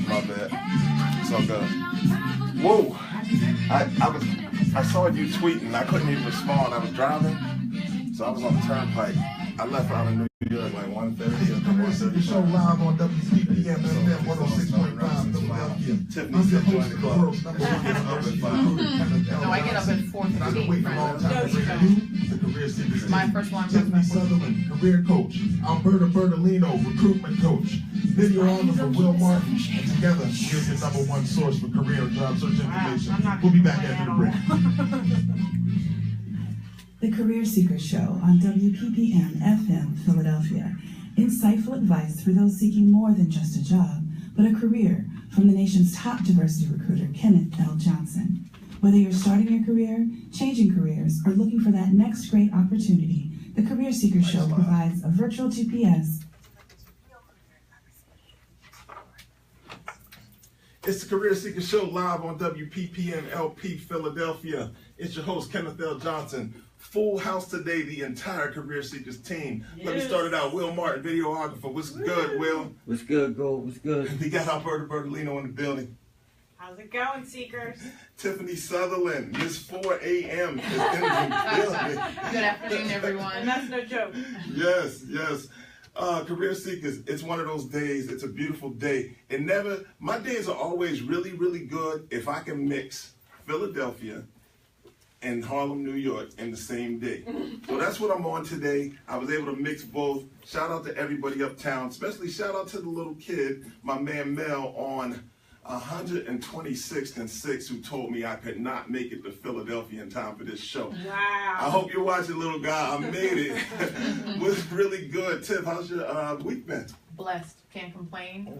My bad. It's all good. Whoa! I saw you tweeting. I couldn't even respond. I was driving, so I was on the turnpike. I left out of New York like 1:30 or Career City Show live on WPPM FM 106.5 Philadelphia. Tiffany said join the club. No, I get up at 4:15. My first one. Tiffany Sutherland, career coach. Alberta Bertolino, recruitment coach. Videographer Will Martin. And together, we're your #1 source for career and job search information. We'll be back after the break. The Career Seeker Show on WPPM FM Philadelphia. Insightful advice for those seeking more than just a job, but a career from the nation's top diversity recruiter, Kenneth L. Johnson. Whether you're starting your career, changing careers, or looking for that next great opportunity, the Career Seeker Show provides a virtual GPS. It's the Career Seeker Show live on WPPM LP Philadelphia. It's your host, Kenneth L. Johnson. Full house today, the entire Career Seekers team. Yes. Let me start it out. Will Martin, videographer. What's good, Will? What's good, Gold? What's good? We got Alberta Bertolino in the building. How's it going, Seekers? Tiffany Sutherland, Miss 4 a.m. is in the building. Good afternoon, everyone. And that's no joke. Yes. Career Seekers, it's one of those days. It's a beautiful day. My days are always really, really good if I can mix Philadelphia and Harlem, New York in the same day. So that's what I'm on today. I was able to mix both. Shout out to everybody uptown, especially shout out to the little kid, my man Mel on 126th and 6th, who told me I could not make it to Philadelphia in time for this show. Wow. I hope you're watching, little guy. I made it. It was really good. Tiff, how's your week been? Blessed. Can't complain.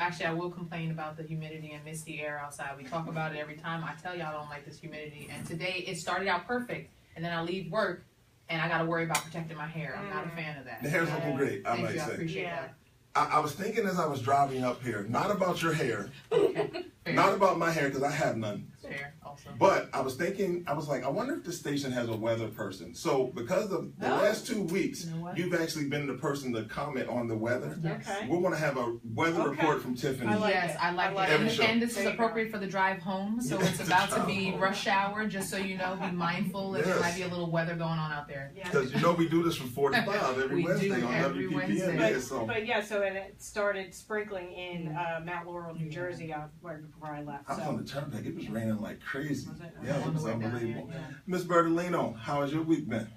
Actually, I will complain about the humidity and misty air outside. We talk about it every time. I tell y'all I don't like this humidity. And today it started out perfect. And then I leave work and I got to worry about protecting my hair. I'm not a fan of that. The hair's looking great, I might say. I appreciate that. I was thinking as I was driving up here, not about your hair, Okay. not about my hair, because I have none. Fair, also. But I was thinking, I wonder if the station has a weather person. So because of the last 2 weeks, You know what? you've actually been the person to comment on the weather. Yes. Okay. We're going to have a weather report from Tiffany. I like Yes, it. I like Every it. show. And this is There you appropriate for the drive home, so it's about to be rush hour, just so you know, be mindful if there Yes. might be a little weather going on out there. Yeah. Because you know we do this from 4 to 5 every We do Wednesday on every WPPM. Wednesday. Yeah, And it started sprinkling in Mount Laurel, New Jersey, where I left. I was on the turnpike. It was raining like crazy. Was it? Yeah, it On was the way down, unbelievable. yeah. Miss Bertolino, how has your week been?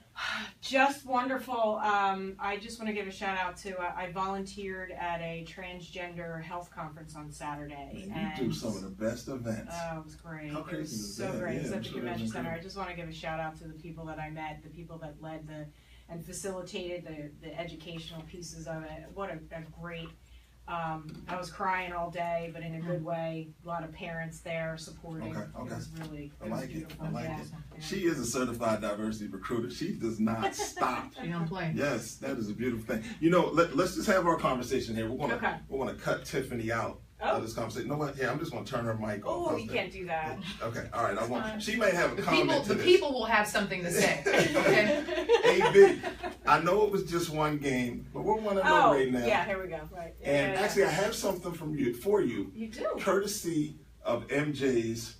Just wonderful. I just want to give a shout out to I volunteered at a transgender health conference on Saturday. You do some of the best events. Oh, it was great. How It crazy was is so that? great. Yeah, It's I'm such a sure that convention was center. great. I just want to give a shout out to the people that I met, the people that led and facilitated the educational pieces of it. What a great. I was crying all day, but in a good way. A lot of parents there supporting. Okay. It was really I like it. beautiful. I like Yeah. it. She is a certified diversity recruiter. She does not stop. You don't play. Yes, that is a beautiful thing. You know, let's just have our conversation here. We're Okay. gonna cut Tiffany out Oh. of this conversation. You know what? Yeah, I'm just gonna turn her mic off. Oh, How's you that? can't do that. Okay, all right. fine. She may have a The comment to this. people will have something to say. Okay. AB, I know it was just one game, but we're 1-0 right now. Yeah, here we go. Right. And Yeah. actually, I have something for you, You do. courtesy of MJ's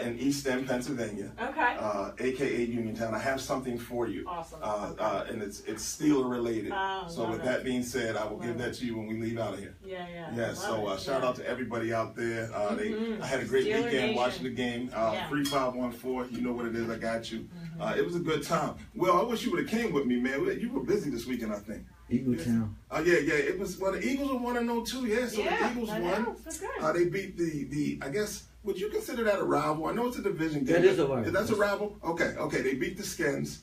in East End, Pennsylvania, Okay. aka Uniontown. I have something for you. Awesome. And it's Steeler related. Oh, So love with it. that being said, I will give Love that to you when we leave out of here. Yeah. Yes, so shout out to everybody out there. I had a great Steeler weekend Nation. watching the game. Yeah. 3514, you know what it is, I got you. It was a good time. Well, I wish you would have came with me, man. You were busy this weekend, I think. Eagle Town. Yeah, it was, well, the Eagles are 1-0 too, yeah, so the Eagles I won. know. So good. They beat the I guess, would you consider that a rival? I know it's a division game. That is a rival. That's a rival? Okay, they beat the Skins,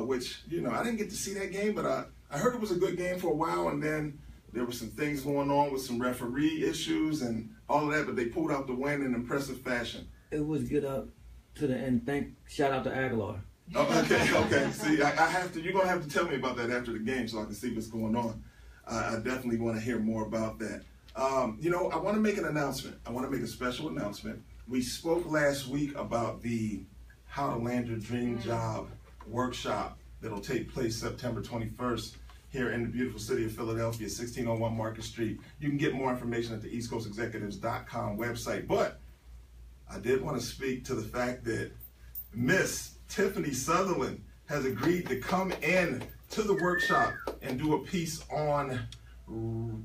which, I didn't get to see that game, but I heard it was a good game for a while, and then there were some things going on with some referee issues and all of that, but they pulled out the win in impressive fashion. It was good up to the end. Shout out to Aguilar. Oh, okay. See, I have to. You're gonna have to tell me about that after the game so I can see what's going on. I definitely want to hear more about that. I want to make an announcement. I want to make a special announcement. We spoke last week about the How to Land Your Dream Job workshop that'll take place September 21st here in the beautiful city of Philadelphia, 1601 Market Street. You can get more information at the eastcoastexecutives.com website. But I did want to speak to the fact that Miss Tiffany Sutherland has agreed to come in to the workshop and do a piece on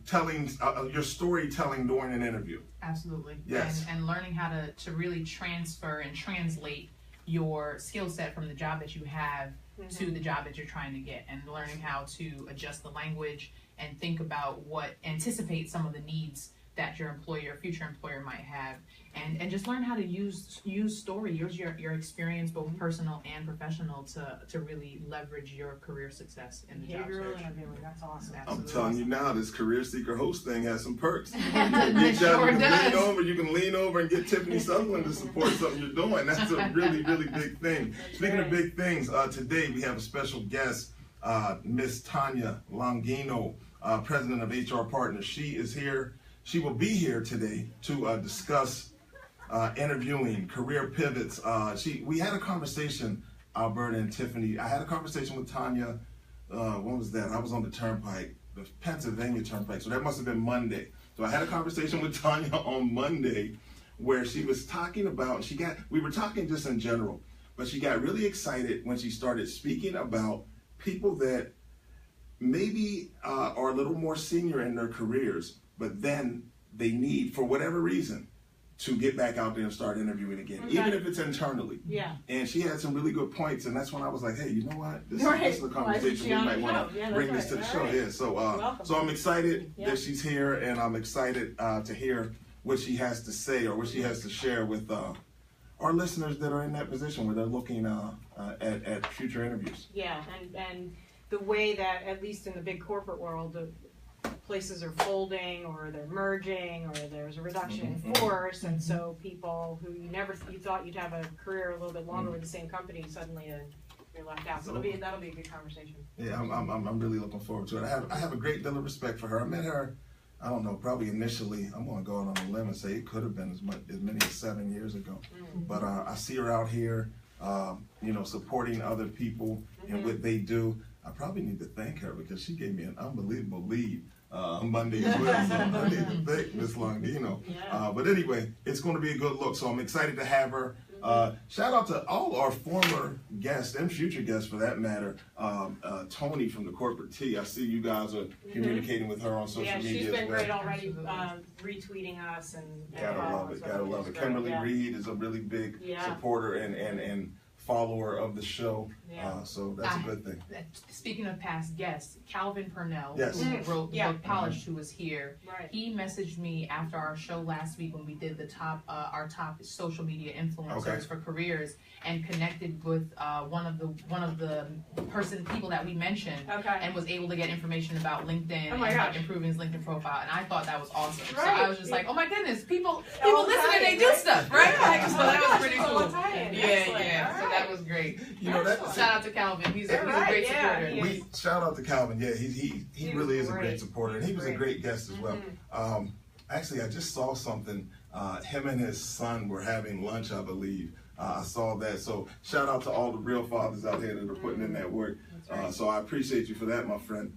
telling your storytelling during an interview. Absolutely. Yes. And learning how to really transfer and translate your skill set from the job that you have to the job that you're trying to get, and learning how to adjust the language and think about anticipate some of the needs that your future employer might have, and just learn how to use story, use your experience, both personal and professional, to really leverage your career success in the job Behavioral search. interviewing, that's awesome. I'm telling you now, this Career Seeker host thing has some perks. It You sure can does. lean over and get Tiffany Sutherland to support something you're doing. That's a really, really big thing. Speaking of big things, today we have a special guest, Miss Tanya Longino, president of HR Partners. She is here. She will be here today to discuss interviewing, career pivots. We had a conversation, Alberta and Tiffany. I had a conversation with Tanya. When was that? I was on the Turnpike, the Pennsylvania Turnpike. So that must have been Monday. So I had a conversation with Tanya on Monday where she was talking about, we were talking just in general, but she got really excited when she started speaking about people that maybe are a little more senior in their careers, but then they need, for whatever reason, to get back out there and start interviewing again, even if it's internally. Yeah. And she had some really good points, and that's when I was like, hey, you know what? This Right. is a conversation we might want to bring this to the show. Right. Yeah. So, Welcome. so I'm excited Yeah. that she's here, and I'm excited to hear what she has to say or what she has to share with our listeners that are in that position where they're looking at future interviews. Yeah, and the way that, at least in the big corporate world, the places are folding or they're merging or there's a reduction in force, and so people who you thought you'd have a career a little bit longer with the same company, suddenly you're left out. So that'll be a good conversation. Yeah, I'm really looking forward to it. I have a great deal of respect for her. I met her, I don't know, probably initially, I'm going to go out on a limb and say it could have been as many as 7 years ago. But I see her out here, supporting other people in what they do. I probably need to thank her because she gave me an unbelievable lead on Monday as well. So I need to thank Miss Longino. But anyway, it's going to be a good look. So I'm excited to have her. Shout out to all our former guests and future guests for that matter. Tony from the Corporate Tea. I see you guys are communicating with her on social media she's as been well. great already, retweeting us and Gotta love it. Kimberly Reed is a really big supporter and follower of the show. So that's a good thing. Speaking of past guests, Calvin Purnell, Yes. who wrote the book Polished, who was here, Right. he messaged me after our show last week when we did the our top social media influencers for careers, and connected with one of the people that we mentioned, and was able to get information about LinkedIn and about improving his LinkedIn profile, and I thought that was awesome. So I was just like, oh my goodness, people listen and they do stuff, right? So that was pretty cool. Yeah. So that was great. Shout out to Calvin. He's a great supporter. Shout out to Calvin. Yeah, he really is a great supporter, and he was a great guest as well. Actually, I just saw something. Him and his son were having lunch, I believe. I saw that. So shout out to all the real fathers out here that are putting in that work. So I appreciate you for that, my friend.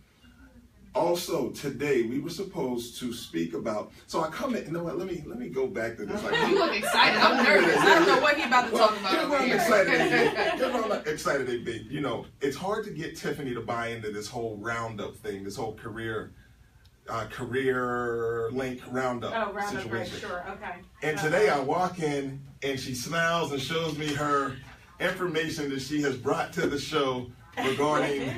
Also, today we were supposed to speak about. So I come in. You know what? Let me go back to this. You look excited. I'm nervous. I don't know what he's about to talk about. Here's what I'm excited to be. It's hard to get Tiffany to buy into this whole roundup thing, this whole career link roundup situation. Right, sure, okay. And today I walk in and she smiles and shows me her information that she has brought to the show regarding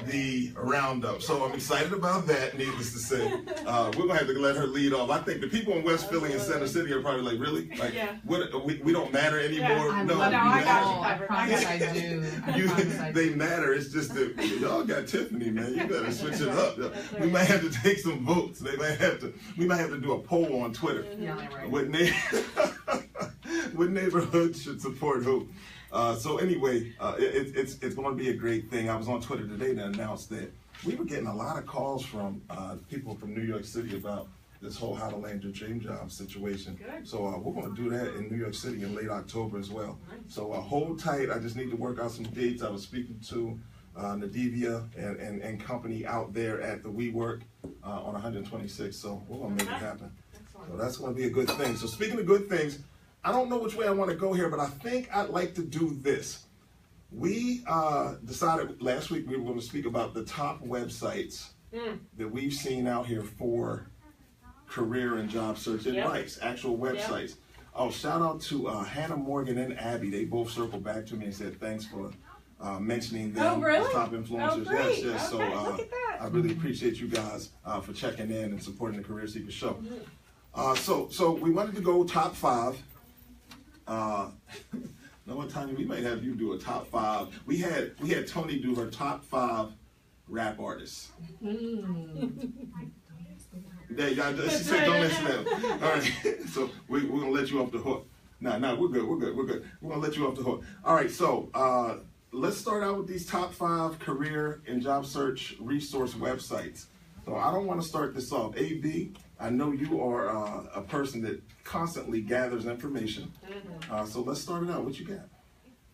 the roundup. So I'm excited about that, needless to say. We're going to have to let her lead off. I think the people in West Philly and Center City are probably like, really? Like, what, we don't matter anymore? I No, I got I promise I do. They matter. It's just that y'all got Tiffany, man. You better switch it up. We might have to take some votes. We might have to do a poll on Twitter. What neighborhood should support who? So anyway, it's going to be a great thing. I was on Twitter today to announce that we were getting a lot of calls from people from New York City about this whole How to Land Your Dream Job situation. Good. So we're going to do that in New York City in late October as well. So hold tight. I just need to work out some dates. I was speaking to Nadivia and company out there at the WeWork on 126. So we're gonna make it happen. Excellent. So that's gonna be a good thing. So speaking of good things, I don't know which way I want to go here, but I think I'd like to do this. We decided last week we were going to speak about the top websites that we've seen out here for career and job search advice, actual websites. Oh, shout out to Hannah Morgan and Abby. They both circled back to me and said thanks for mentioning them as top influencers. Oh, great. Yes. Okay, So look at that. I really appreciate you guys for checking in and supporting the Career Seekers show. So we wanted to go top 5. No one, Tanya, we might have you do a top 5. We had Tony do her top 5 rap artists. There, y'all, she said don't listen to them. All right, so we're gonna let you off the hook. No, we're good. We're gonna let you off the hook. All right, so let's start out with these top 5 career and job search resource websites. So I don't want to start this off. AB, I know you are a person that constantly gathers information. So let's start it out. What you got?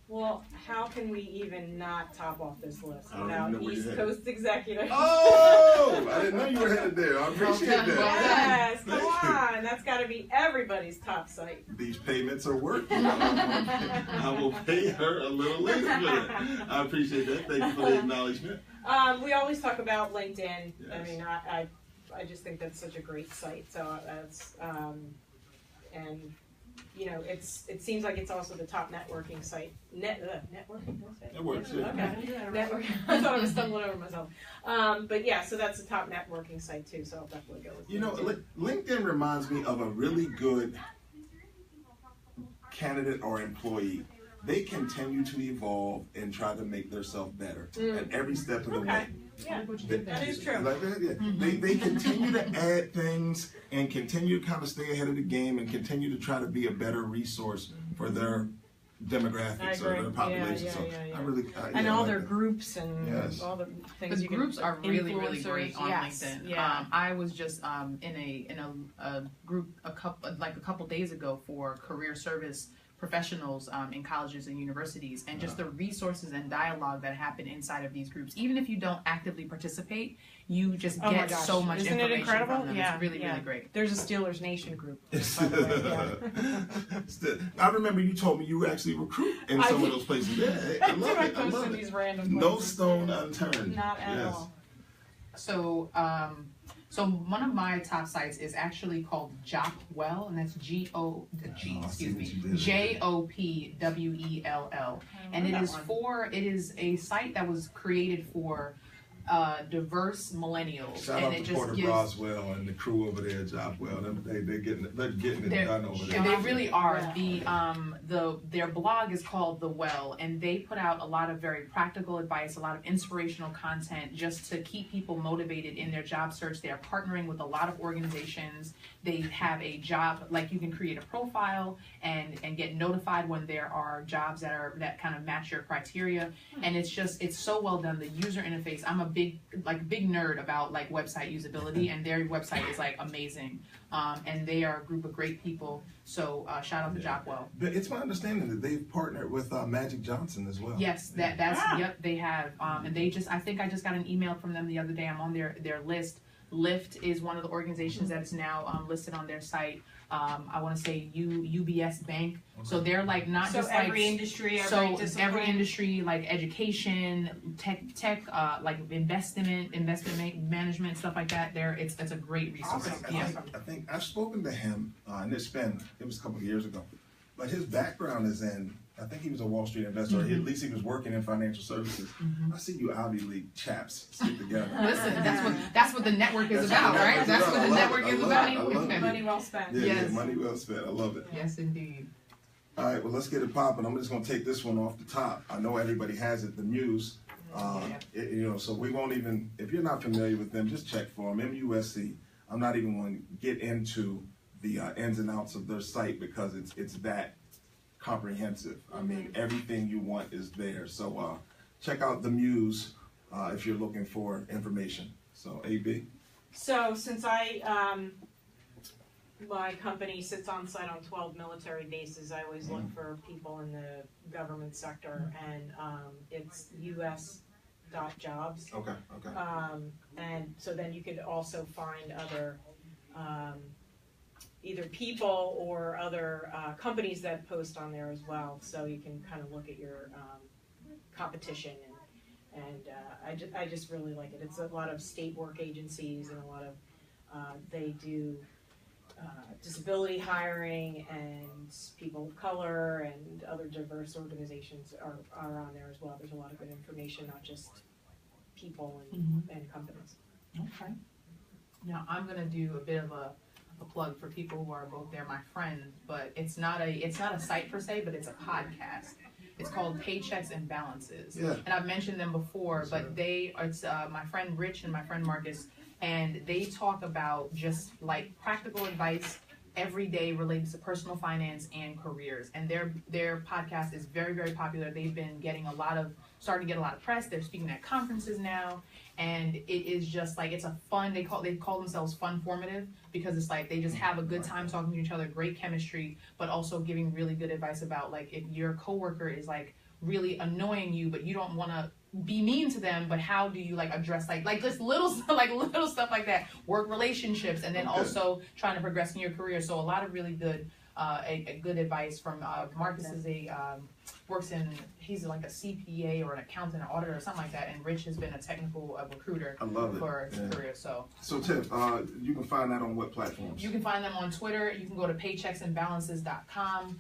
Well, how can we even not top off this list I don't without even know where East you're Coast Executive? Oh, I didn't know you were headed there. I appreciate that. Yes, come on. That's got to be everybody's top site. These payments are working. I will pay her a little later for that. I appreciate that. Thank you for the acknowledgement. We always talk about LinkedIn. Yes. I mean, I just think that's such a great site. So that's and you know, it seems like it's also the top networking site. Networking. That works, yeah. Okay. Network. I thought I was stumbling over myself. But yeah, so that's the top networking site too. So I'll definitely go with. You know, LinkedIn. LinkedIn reminds me of a really good candidate or employee. They continue to evolve and try to make themselves better at every step of the way. Yeah, that is true. Like that, yeah. They continue to add things and continue to kind of stay ahead of the game and continue to try to be a better resource for their demographics or their population. So I really and yeah, all I their like that. groups and Yes. all the things. The you groups can, are really, really influencers. great on Yes. LinkedIn. Yeah. I was just in a group a couple days ago for career service professionals in colleges and universities, and just the resources and dialogue that happen inside of these groups. Even if you don't actively participate, you just Oh my get gosh. so much Isn't it information incredible? from them. Yeah, It's really, yeah. really great. There's a Steelers Nation group. By the way, Still, I remember you told me you actually recruit in I some did. of those places. Yeah, I love it. I post love in it. these random No places. stone unturned. Not at Yes. all. So, so one of my top sites is actually called Jopwell, and that's JOPWELL, and it is a site that was created for diverse millennials, Shout and out it to just Porter gives. Broswell and the crew over there at Jopwell. They're getting it done over there. They really are. Their blog is called The Well, and they put out a lot of very practical advice, a lot of inspirational content just to keep people motivated in their job search. They are partnering with a lot of organizations. They have a job, like you can create a profile and get notified when there are jobs that kind of match your criteria. And it's so well done. The user interface, I'm a big nerd about like website usability, and their website is like amazing. And they are a group of great people. So shout out to Jopwell. But it's my understanding that they've partnered with Magic Johnson as well. Yes, yep, they have. And I think I just got an email from them the other day. I'm on their list. Lyft is one of the organizations that is now listed on their site. I want to say UBS Bank. Okay. So they're like not so just every like industry, every industry, like education, tech, like investment management, stuff like that. It's a great resource. Awesome. I think I've spoken to him, and it was a couple of years ago. But his background is in, I think he was a Wall Street investor, or at least he was working in financial services. I see you Ivy League chaps stick together. Listen, that's what the network is about, right? That's what the network is about. Money well spent. Yeah, money well spent. I love it. Yes, indeed. All right, well, let's get it popping. I'm just going to take this one off the top. I know everybody has it, the Muse. So we won't even, if you're not familiar with them, just check for them, MUSC. I'm not even going to get into the ins and outs of their site because it's that comprehensive. I mean, everything you want is there. So check out the Muse if you're looking for information. So AB. So since my company sits on site on 12 military bases, I always look for people in the government sector, and it's career.jobs. Okay. And so then you could also find other either people or other companies that post on there as well. So you can kind of look at your competition, and I just really like it. It's a lot of state work agencies and a lot of they do disability hiring, and people of color and other diverse organizations are on there as well. There's a lot of good information, not just people and companies. Okay. Now I'm gonna do a bit of a plug for people who are both there, my friends, but it's not a site per se, but it's a podcast. It's called Paychecks and Balances. Yeah. And I've mentioned them before, but it's my friend Rich and my friend Marcus, and they talk about just like practical advice every day related to personal finance and careers. And their podcast is very, very popular. They've been starting to get a lot of press. They're speaking at conferences now. And it is just like, it's a fun, they call themselves fun formative, because it's like they just have a good time talking to each other, great chemistry, but also giving really good advice about like if your coworker is like really annoying you, but you don't want to be mean to them, but how do you like address like just little stuff like that, work relationships, and then also trying to progress in your career. So a lot of really good a good advice from Marcus is he's like a CPA or an accountant or auditor or something like that, and Rich has been a technical recruiter for his career. So Tiff, you can find that on what platforms? You can find them on Twitter. You can go to paychecksandbalances.com.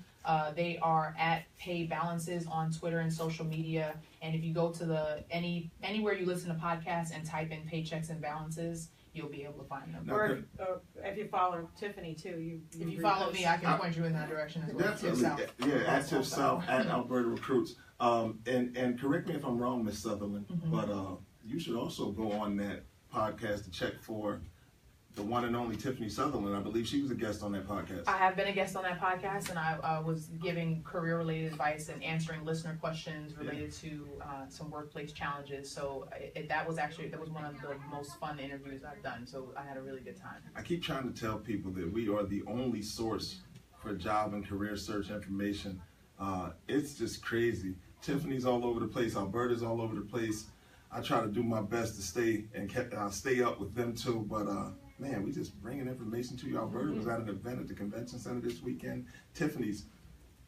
They are at Pay Balances on Twitter and social media. And if you go to anywhere you listen to podcasts and type in Paychecks and Balances, you'll be able to find them. Or if you follow Tiffany too, if you follow me, I can point you in that direction as well. Definitely, at Tiff South, at Alberta Recruits. And correct me if I'm wrong, Ms. Sutherland, but you should also go on that podcast to check for the one and only Tiffany Sutherland. I believe she was a guest on that podcast. I have been a guest on that podcast, and I was giving career-related advice and answering listener questions related to some workplace challenges. So that was one of the most fun interviews I've done. So I had a really good time. I keep trying to tell people that we are the only source for job and career search information. It's just crazy. Tiffany's all over the place. Alberta's all over the place. I try to do my best to stay up with them too, but man, we just bringing information to you. Alberta was at an event at the convention center this weekend. Tiffany's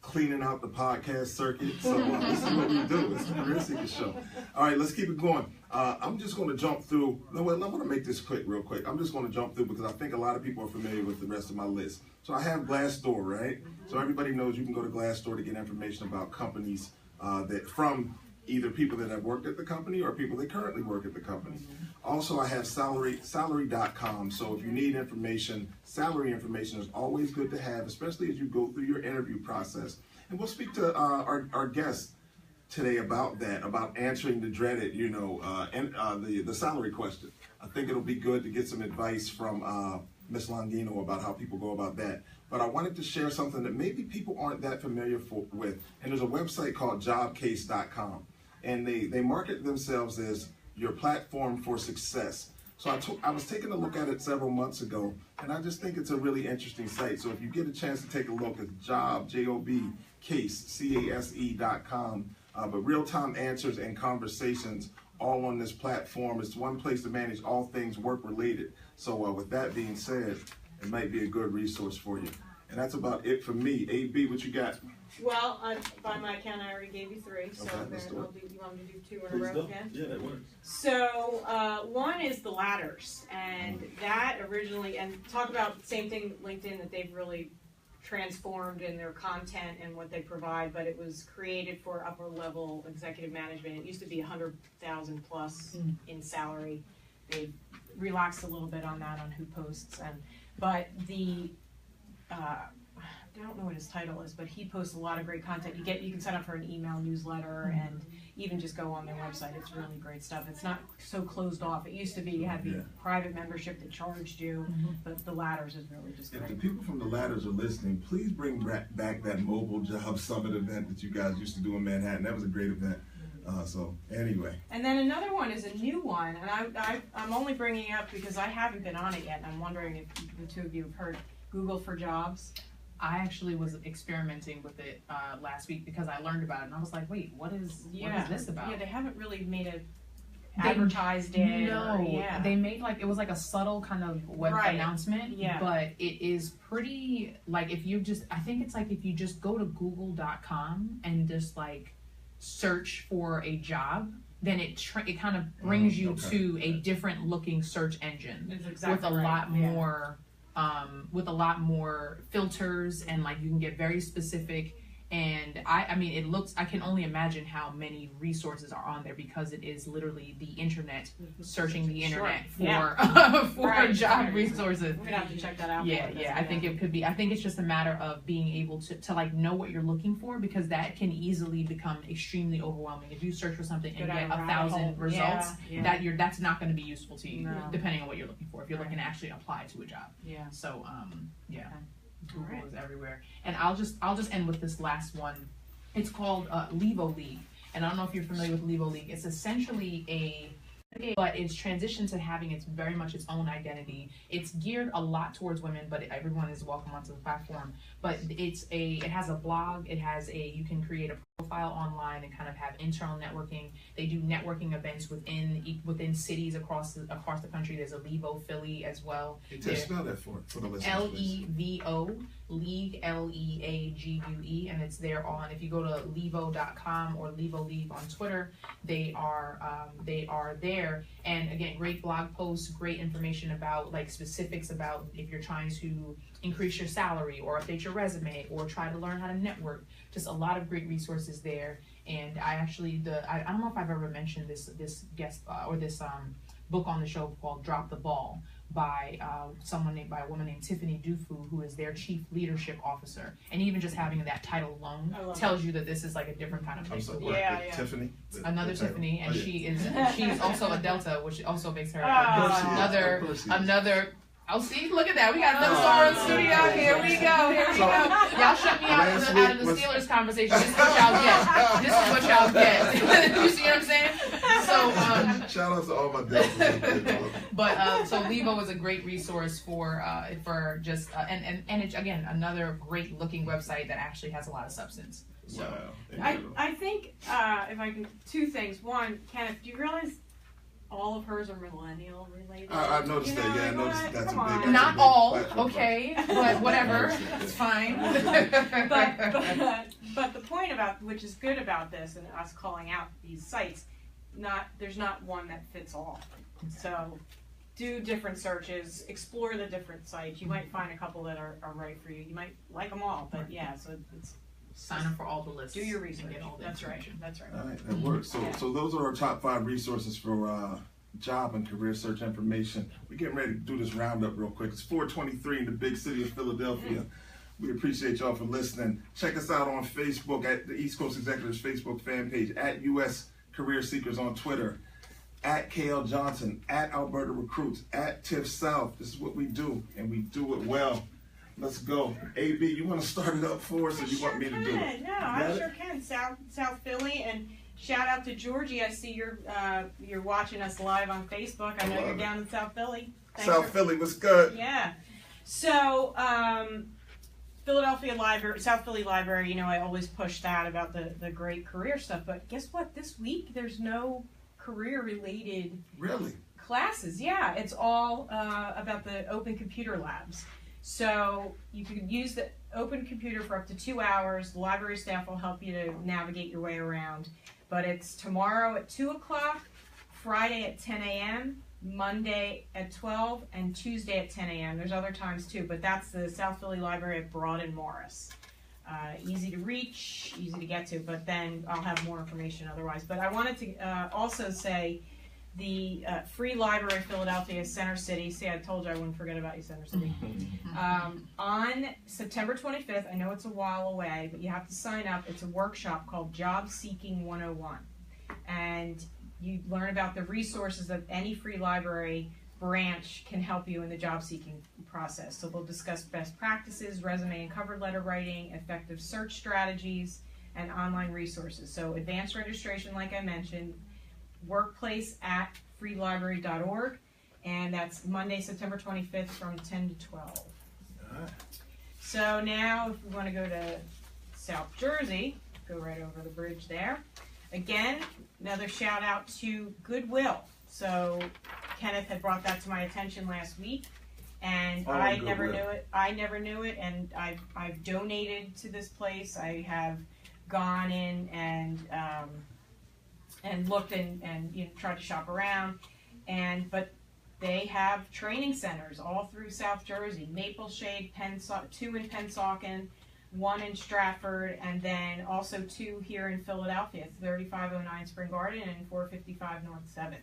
cleaning out the podcast circuit. So this is what we do. It's the Career Seekers Show. All right, let's keep it going. I'm just going to jump through. No, wait, I'm going to make this real quick. I'm just going to jump through because I think a lot of people are familiar with the rest of my list. So I have Glassdoor, right? So everybody knows you can go to Glassdoor to get information about companies that from either people that have worked at the company or people that currently work at the company. Also, I have salary.com. So if you need information, salary information is always good to have, especially as you go through your interview process. And we'll speak to our guest today about that, about answering the dreaded, the salary question. I think it'll be good to get some advice from Ms. Longino about how people go about that. But I wanted to share something that maybe people aren't that familiar with. And there's a website called jobcase.com. And they market themselves as your platform for success. So I was taking a look at it several months ago, and I just think it's a really interesting site. So if you get a chance to take a look, it's jobcase.com. But real-time answers and conversations all on this platform. It's one place to manage all things work-related. So with that being said, it might be a good resource for you. And that's about it for me. AB, what you got? Well, by my account, I already gave you 3, so Okay, you want me to do 2 in a row again? Yeah, that works. So one is the ladders, and that originally, and talk about the same thing LinkedIn, that they've really transformed in their content and what they provide, but it was created for upper level executive management. It used to be 100,000 plus in salary. They've relaxed a little bit on that, on who posts, but the I don't know what his title is, but he posts a lot of great content. You can sign up for an email newsletter and even just go on their website. It's really great stuff. It's not so closed off. It used to be you had the private membership that charged you, but the ladders is really just great. If the people from the ladders are listening, please bring back that mobile job summit event that you guys used to do in Manhattan. That was a great event. So anyway. And then another one is a new one, and I'm only bringing it up because I haven't been on it yet, and I'm wondering if the two of you have heard Google for Jobs. I actually was experimenting with it last week because I learned about it, and I was like, wait, what is this about? Yeah, they haven't really made advertised it. No, yeah. they made like, it was like a subtle kind of web Right. announcement, Yeah. but it is pretty, like, if you just, I think it's like if you just go to google.com and just like search for a job, then it kind of brings you okay. to a different looking search engine That's exactly with a right. lot Yeah. more with a lot more filters, and like you can get very specific. And I mean, it looks, I can only imagine how many resources are on there, because it is literally the internet searching the internet for Yeah. for Right. job resources. We're gonna have to check that out. Yeah, more. yeah. I think it could be. I think it's just a matter of being able to like know what you're looking for, because that can easily become extremely overwhelming. If you search for something and Go down get a 1,000 rabbit hole. results, Yeah. that's not going to be useful to you, No. depending on what you're looking for. If you're Right. looking to actually apply to a job. Yeah. So yeah, Okay. Google Alright. is everywhere. And I'll just end with this last one. It's called Levo League, and I don't know if you're familiar with Levo League. It's essentially but it's transitioned to having its very much its own identity. It's geared a lot towards women, but everyone is welcome onto the platform. But it has a blog. You can create a profile online and kind of have internal networking. They do networking events within cities across the country. There's a Levo Philly as well. Hey, just spell that for the listeners, please. LEVO League, LEAGUE, and it's there on. If you go to levo.com or Levo League on Twitter, they are there. And again, great blog posts, great information about like specifics about if you're trying to increase your salary or update your resume or try to learn how to network. Just a lot of great resources there. And I actually I don't know if I've ever mentioned this guest or this book on the show called Drop the Ball by a woman named Tiffany Dufu, who is their chief leadership officer. And even just having that title alone tells you that this is like a different kind of I'm place to sorry, work. Yeah. Tiffany. Another The title. Tiffany, and Oh, yeah. she's also a Delta, which also makes her Oh. Of course she is. another. Oh, see, look at that. We got another star in the studio. Here we go. Y'all shut me out of the Steelers conversation. This is what y'all get. This is what y'all get. You see what I'm saying? So, Shout out to all my Deltas. but so Levo is a great resource for just and it's again another great looking website that actually has a lot of substance. So Wow. I think if I can, two things. One, Kenneth, do you realize all of hers are millennial related? I noticed You that. know, Yeah, I like, noticed what? that's Come a big. on. That's a not big all, platform. okay, but whatever, it's fine. But the point about, which is good about this and us calling out these sites, there's not one that fits all. So do different searches, explore the different sites. You might find a couple that are right for you. You might like them all, but yeah, so it's Sign up for all the lists. do your and research. get all the That's right. information. That's right. All right, that works. So those are our top 5 resources for job and career search information. We're getting ready to do this roundup real quick. It's 4:23 in the big city of Philadelphia. We appreciate y'all for listening. Check us out on Facebook at the East Coast Executives Facebook fan page, at US Career Seekers on Twitter, at KL Johnson, at Alberta Recruits, at Tiff South. This is what we do, and we do it well. Let's go. AB, you want to start it up for us, or you want me to do it? No, I sure can. South Philly, and shout out to Georgie. I see you're watching us live on Facebook. I know you're down in South Philly. Thanks South for- Philly, what's good? Yeah. So, Philadelphia Library, South Philly Library, you know, I always push that about the great career stuff. But guess what? This week, there's no career-related Really? classes. Yeah, it's all about the Open Computer Labs. So you can use the Open Computer for up to 2 hours. The library staff will help you to navigate your way around. But it's tomorrow at 2 o'clock, Friday at 10 a.m., Monday at 12, and Tuesday at 10 a.m. There's other times too, but that's the South Philly Library at Broad and Morris. Easy to reach, easy to get to, but then I'll have more information otherwise. But I wanted to also say the Free Library Philadelphia Center City. See, I told you I wouldn't forget about you, Center City. On September 25th, I know it's a while away, but you have to sign up. It's a workshop called Job Seeking 101. And you learn about the resources that any free library branch can help you in the job seeking process. So they'll discuss best practices, resume and cover letter writing, effective search strategies, and online resources. So advanced registration, like I mentioned, workplace at freelibrary.org, and that's Monday, September 25th from 10 to 12. Alright. So now if we want to go to South Jersey, go right over the bridge there. Again, another shout out to Goodwill. So Kenneth had brought that to my attention last week, and I never knew it. And I've donated to this place. I have gone in and looked and tried to shop around, but they have training centers all through South Jersey: Mapleshade, 2 in Pennsauken, 1 in Stratford, and then also 2 here in Philadelphia, 3509 Spring Garden and 455 North 7th.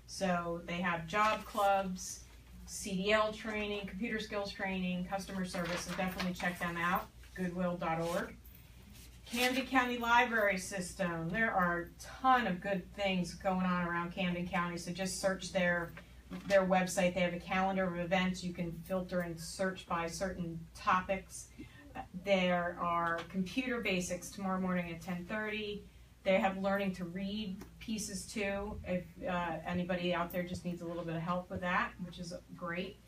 So they have job clubs, CDL training, computer skills training, customer service, so definitely check them out, goodwill.org. Camden County Library System, there are a ton of good things going on around Camden County, so just search their website. They have a calendar of events. You can filter and search by certain topics. There are computer basics tomorrow morning at 10:30. They have learning to read pieces too, if anybody out there just needs a little bit of help with that, which is great.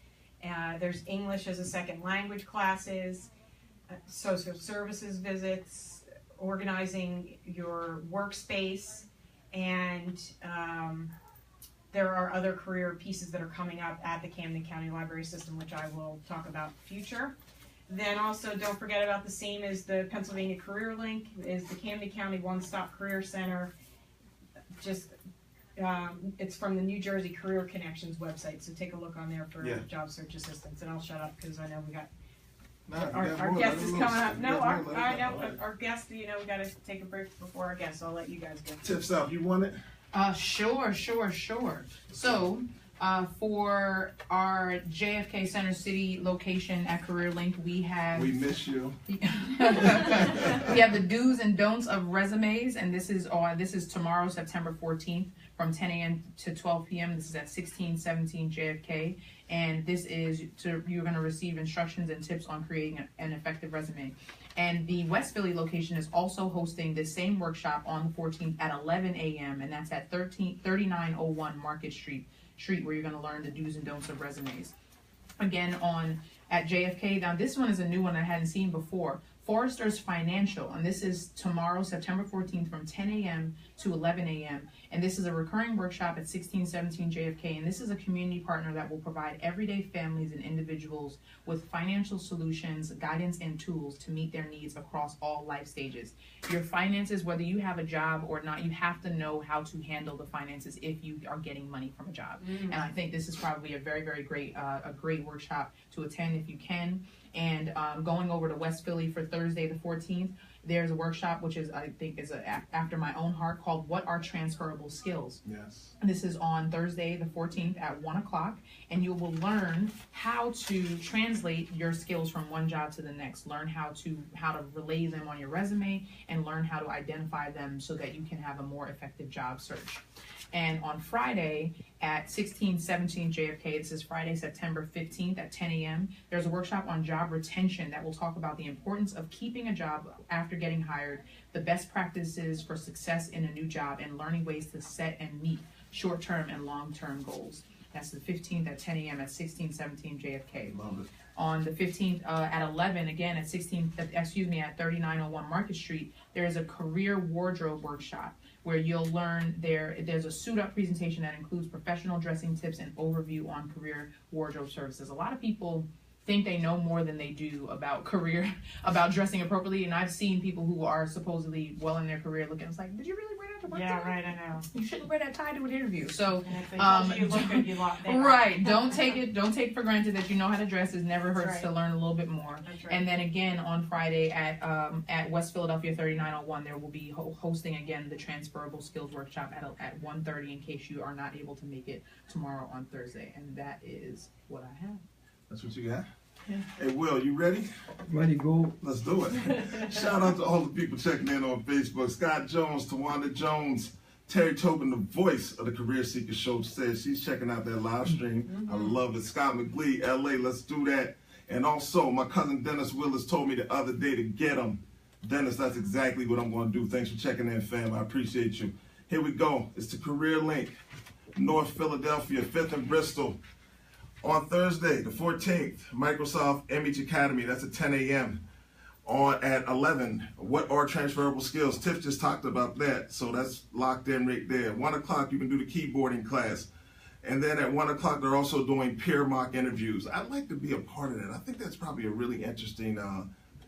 There's English as a second language classes, social services visits, organizing your workspace, and there are other career pieces that are coming up at the Camden County Library System, which I will talk about in the future. Then also, don't forget about the same as the Pennsylvania Career Link, is the Camden County One-Stop Career Center. It's from the New Jersey Career Connections website, so take a look on there for job search assistance. And I'll shut up because I know we got our guest is coming up. Our guest, we got to take a break before our guest, so I'll let you guys go. Tips out, you want it? Sure. So, for our JFK Center City location at Career Link, we miss you. We have the do's and don'ts of resumes, and this is tomorrow, September 14th, from 10 a.m. to 12 p.m. This is at 1617 JFK, and this is you're going to receive instructions and tips on creating an effective resume. And the West Philly location is also hosting the same workshop on the 14th at 11 a.m. and that's at 3901 Market Street, where you're going to learn the do's and don'ts of resumes. Again, at JFK, now this one is a new one I hadn't seen before. Forrester's Financial, and this is tomorrow, September 14th, from 10 a.m. to 11 a.m. And this is a recurring workshop at 1617 JFK, and this is a community partner that will provide everyday families and individuals with financial solutions, guidance, and tools to meet their needs across all life stages. Your finances, whether you have a job or not, you have to know how to handle the finances if you are getting money from a job. And I think this is probably a very, very great workshop to attend if you can. And going over to West Philly for Thursday the 14th, there's a workshop which is, I think, is after my own heart, called What Are Transferable Skills? Yes. And this is on Thursday the 14th at 1 o'clock, and you will learn how to translate your skills from one job to the next, learn how to relay them on your resume, and learn how to identify them so that you can have a more effective job search. And on Friday at 1617 JFK, this is Friday, September 15th at 10 a.m., there's a workshop on job retention that will talk about the importance of keeping a job after getting hired, the best practices for success in a new job, and learning ways to set and meet short-term and long-term goals. That's the 15th at 10 a.m. at 1617 JFK. Love it. On the 15th at 11, again at 3901 Market Street, there is a career wardrobe workshop where you'll learn there's a suit-up presentation that includes professional dressing tips and overview on career wardrobe services. A lot of people think they know more than they do about dressing appropriately, and I've seen people who are supposedly well in their career looking, it's like, did you really wear that to work? Yeah, right, I know. You shouldn't wear that tie to an interview. So, and if they told you look good, you lost that. Right, don't take for granted that you know how to dress. It never hurts right. to learn a little bit more. That's right. And then again on Friday at West Philadelphia 3901, there will be hosting again the transferable skills workshop at 1:30 in case you are not able to make it tomorrow on Thursday. And that is what I have. That's what you got? Yeah. Hey, Will, you ready? Ready, go. Let's do it. Shout out to all the people checking in on Facebook. Scott Jones, Tawanda Jones, Terry Tobin, the voice of the Career Seeker Show, says she's checking out that live stream. I love it. Scott McGlee, LA, let's do that. And also, my cousin Dennis Willis told me the other day to get him. Dennis, that's exactly what I'm going to do. Thanks for checking in, fam. I appreciate you. Here we go. It's the Career Link, North Philadelphia, 5th and Bristol. On Thursday, the 14th, Microsoft MH Academy. That's at 10 a.m. On at 11, what are transferable skills? Tiff just talked about that, so that's locked in right there. 1 o'clock, you can do the keyboarding class. And then at 1 o'clock, they're also doing peer mock interviews. I'd like to be a part of that. I think that's probably a really interesting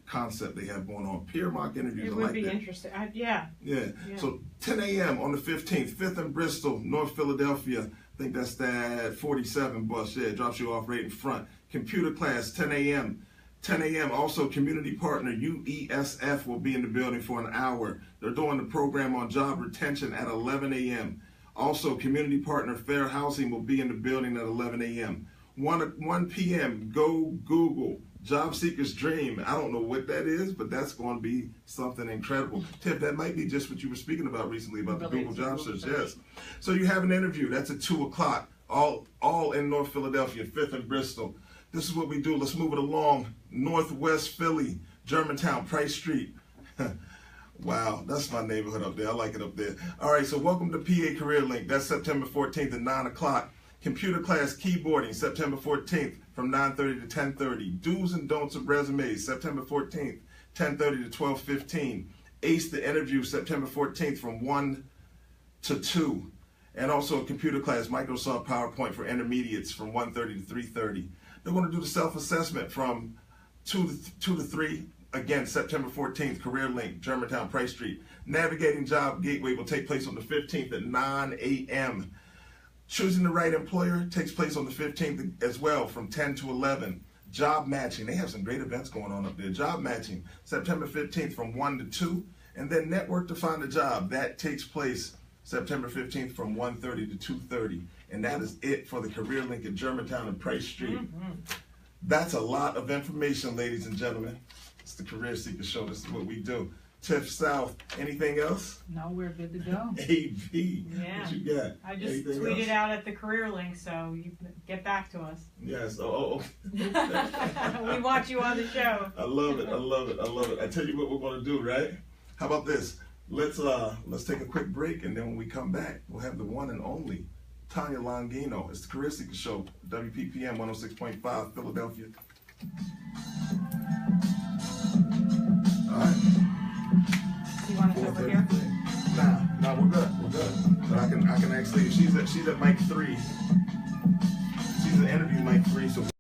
concept they have going on. Peer mock interviews. It I would like be that. interesting. Yeah. Yeah. So 10 a.m. on the 15th, 5th in Bristol, North Philadelphia. I think that's that 47 bus. Yeah, it drops you off right in front. Computer class, 10 a.m. 10 a.m. Also, community partner UESF will be in the building for an hour. They're doing the program on job retention at 11 a.m. Also, community partner Fair Housing will be in the building at 11 a.m. 1 p.m. Go Google. Job Seeker's Dream. I don't know what that is, but that's going to be something incredible. Tiff, that might be just what you were speaking about recently about the Google job search. Yes. So you have an interview. That's at 2 o'clock. All in North Philadelphia, 5th and Bristol. This is what we do. Let's move it along. Northwest Philly, Germantown, Price Street. Wow, that's my neighborhood up there. I like it up there. All right, so welcome to PA Career Link. That's September 14th at 9 o'clock. Computer class keyboarding, September 14th from 9:30 to 10:30. Do's and don'ts of resumes, September 14th, 10:30 to 12:15. Ace the interview, September 14th from 1 to 2. And also a computer class, Microsoft PowerPoint for intermediates from 1:30 to 3:30. They're going to do the self-assessment from 2 to 3. Again, September 14th, Career Link, Germantown, Price Street. Navigating Job Gateway will take place on the 15th at 9 a.m. Choosing the right employer takes place on the 15th as well from 10 to 11. Job matching, they have some great events going on up there. Job matching, September 15th from 1 to 2. And then Network to Find a Job, that takes place September 15th from 1:30 to 2:30. And that is it for the Career Link at Germantown and Price Street. That's a lot of information, ladies and gentlemen. It's the Career Seeker Show. This is what we do. Tiff South, anything else? No, we're good to go. AB, Yeah. what you got? I just Anything tweeted else? out at the career link, so you can get back to us. Yes. We want you on the show. I love it. I love it. I love it. I tell you what we're going to do, right? How about this? Let's take a quick break, and then when we come back, we'll have the one and only Tanya Longino. It's the Career Seeker Show, WPPM 106.5, Philadelphia. All right. You want us over here? Nah, we're good. We're good. But I can actually. She's at mic 3. She's at interview mic 3. So.